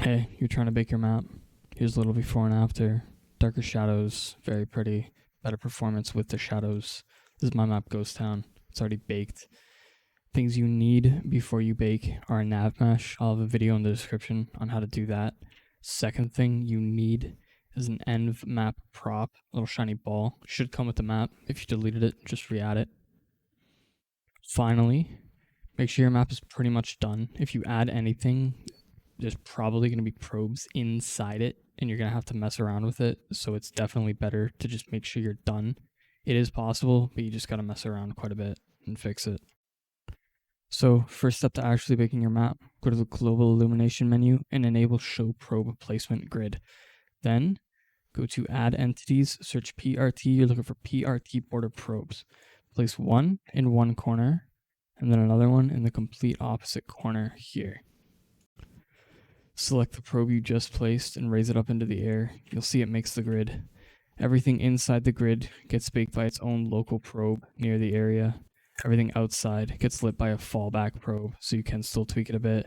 Hey, you're trying to bake your map. Here's a little before and after. Darker shadows, very pretty. Better performance with the shadows. This is my map, Ghost Town. It's already baked. Things you need before you bake are a nav mesh. I'll have a video in the description on how to do that. Second thing you need is an env map prop, little shiny ball. Should come with the map. If you deleted it, just re-add it. Finally, make sure your map is pretty much done. If you add anything, there's probably going to be probes inside it and you're going to have to mess around with it. So it's definitely better to just make sure you're done. It is possible, but you just got to mess around quite a bit and fix it. So first step to actually baking your map, go to the global illumination menu and enable show probe placement grid. Then go to add entities, search PRT, you're looking for PRT border probes. Place one in one corner and then another one in the complete opposite corner here. Select the probe you just placed and raise it up into the air. You'll see it makes the grid. Everything inside the grid gets baked by its own local probe near the area. Everything outside gets lit by a fallback probe, so you can still tweak it a bit.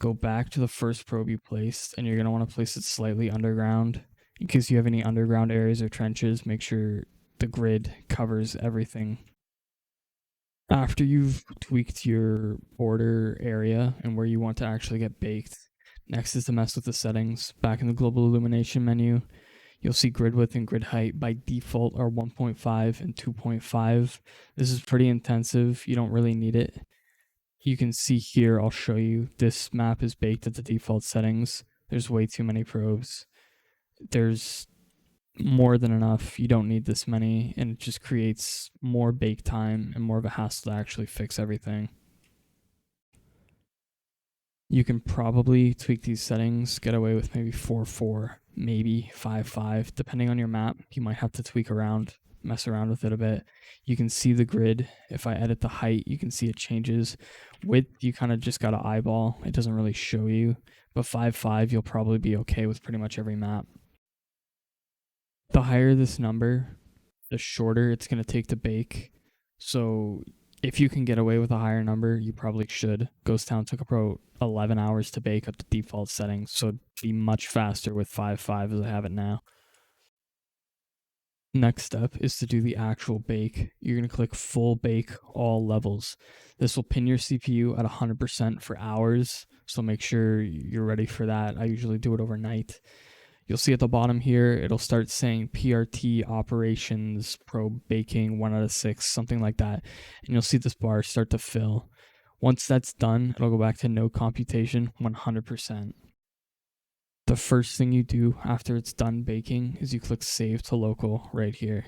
Go back to the first probe you placed, and you're going to want to place it slightly underground. In case you have any underground areas or trenches, make sure the grid covers everything. After you've tweaked your border area and where you want to actually get baked, next is to mess with the settings. Back in the global illumination menu, you'll see grid width and grid height by default are 1.5 and 2.5. This is pretty intensive. You don't really need it. You can see here, I'll show you, this map is baked at the default settings. There's way too many probes. There's more than enough. You don't need this many, and it just creates more bake time and more of a hassle to actually fix everything. You can probably tweak these settings, get away with maybe 4.4, maybe 5.5, depending on your map. You might have to tweak around, mess around with it a bit. You can see the grid. If I edit the height, you can see it changes. Width, you kind of just got to eyeball. It doesn't really show you, but 5.5, you'll probably be okay with pretty much every map. The higher this number, the shorter it's going to take to bake. So if you can get away with a higher number, you probably should. Ghost Town took about 11 hours to bake up to default settings, so it'd be much faster with 5.5 as I have it now. Next step is to do the actual bake. You're going to click full bake all levels. This will pin your CPU at 100% for hours, so make sure you're ready for that. I usually do it overnight. You'll see at the bottom here, it'll start saying PRT operations probe baking 1 out of 6, something like that. And you'll see this bar start to fill. Once that's done, it'll go back to no computation 100%. The first thing you do after it's done baking is you click save to local right here.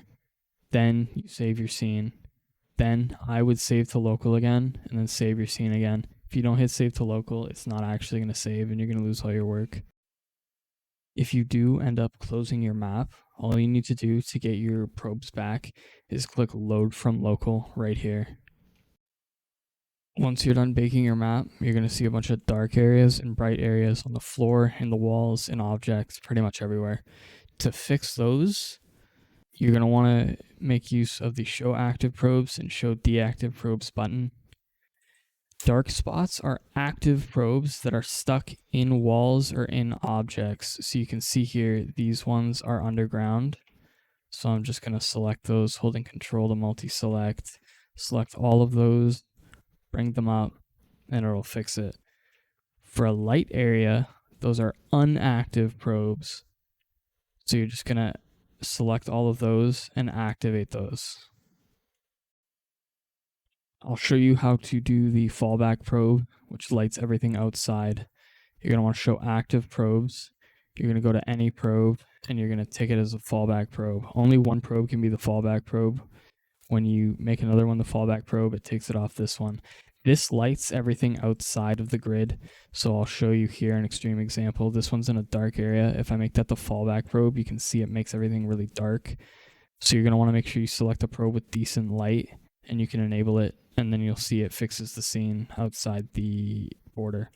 Then you save your scene. Then I would save to local again and then save your scene again. If you don't hit save to local, it's not actually going to save and you're going to lose all your work. If you do end up closing your map, all you need to do to get your probes back is click load from local right here. Once you're done baking your map, you're going to see a bunch of dark areas and bright areas on the floor, in the walls, and objects, pretty much everywhere. To fix those, you're going to want to make use of the show active probes and show deactive probes button. Dark spots are active probes that are stuck in walls or in objects. So you can see here, these ones are underground. So I'm just going to select those, holding Ctrl to multi-select, select all of those, bring them up, and it'll fix it. For a light area, those are unactive probes. So you're just going to select all of those and activate those. I'll show you how to do the fallback probe, which lights everything outside. You're going to want to show active probes. You're going to go to any probe, and you're going to take it as a fallback probe. Only one probe can be the fallback probe. When you make another one the fallback probe, it takes it off this one. This lights everything outside of the grid, so I'll show you here an extreme example. This one's in a dark area. If I make that the fallback probe, you can see it makes everything really dark. So you're going to want to make sure you select a probe with decent light, and you can enable it, and then you'll see it fixes the scene outside the border.